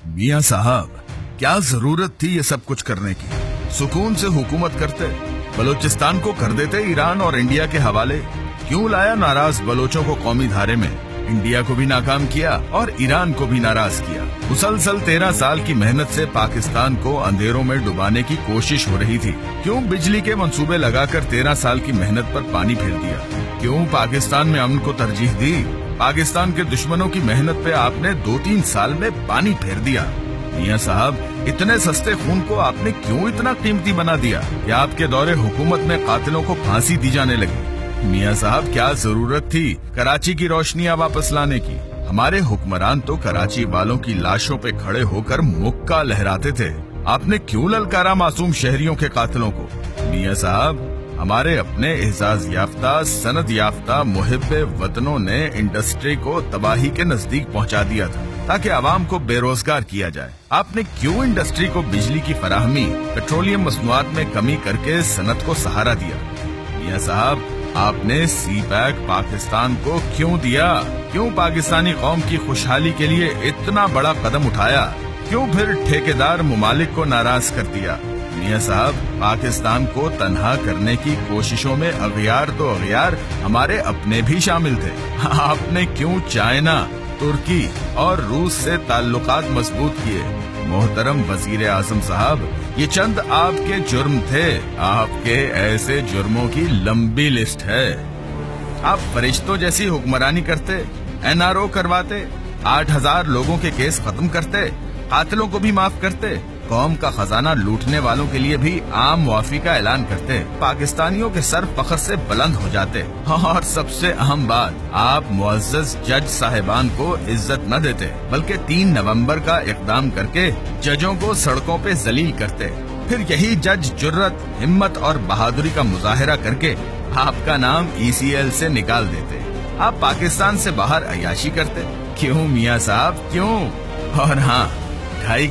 मियां साहब, क्या जरूरत थी ये सब कुछ करने की? सुकून से हुकूमत करते, बलूचिस्तान को कर देते ईरान और इंडिया के हवाले। क्यों लाया नाराज बलोचों को कौमी धारे में? इंडिया को भी नाकाम किया और ईरान को भी नाराज किया। मुसलसल 13 साल की मेहनत से पाकिस्तान को अंधेरों में डुबाने की कोशिश हो रही थी। क्यों बिजली के मंसूबे लगाकर 13 साल की मेहनत पर पानी फेर दिया? क्यों पाकिस्तान में अमन को तरजीह दी? पाकिस्तान के दुश्मनों की मेहनत पे आपने 2-3 साल में पानी फेर दिया। मियां साहब, इतने सस्ते खून को आपने क्यों इतना कीमती बना दिया कि आपके दौरे हुकूमत में कातिलों को फांसी दी जाने लगी? मियां साहब, क्या जरूरत थी कराची की रोशनियां वापस लाने की? हमारे हुक्मरान तो कराची वालों की लाशों पे खड़े होकर मुक्का लहराते थे। आपने क्यों ललकारा मासूम शहरियों के कातिलों को? मियां साहब, हमारे अपने एहसास याफ्ता सनद याफ्ता मुहिब्बे वतनों ने इंडस्ट्री को तबाही के नजदीक पहुंचा दिया था ताकि आवाम को बेरोजगार किया जाए। आपने क्यों इंडस्ट्री को बिजली की फराहमी, पेट्रोलियम मसनूआत में कमी करके सनत को सहारा दिया? मियां साहब, आपने सी पैक पाकिस्तान को क्यों दिया? क्यों पाकिस्तानी कौम की खुशहाली के लिए इतना बड़ा कदम उठाया? क्यों फिर ठेकेदार मुमालिक को नाराज कर दिया? मियां साहब, पाकिस्तान को तन्हा करने की कोशिशों में अगयार तो अगयार हमारे अपने भी शामिल थे। आपने क्यों चाइना, तुर्की और रूस से ताल्लुकात मजबूत किए? मोहतरम वजीर आजम साहब, ये चंद आपके जुर्म थे। आपके ऐसे जुर्मों की लंबी लिस्ट है। आप फरिश्तों जैसी हुक्मरानी करते, एनआरओ करवाते, 8000 लोगों के केस खत्म करते, कातिलों को भी माफ करते, कौम का खजाना लूटने वालों के लिए भी आम मुआफी का ऐलान करते, पाकिस्तानियों के सर फख्र से बुलंद हो जाते, और सबसे अहम बात, आप मुअज़्ज़ज़ जज साहिबान को इज्जत न देते बल्कि 3 नवंबर का इक़दाम करके जजों को सड़कों पे जलील करते। फिर यही जज जुर्रत, हिम्मत और बहादुरी का मुजाहिरा करके आपका नाम ECL से निकाल देते। आप पाकिस्तान से बाहर अयाशी करते। क्यों मियां साहब, क्यों? और हाँ, ढाई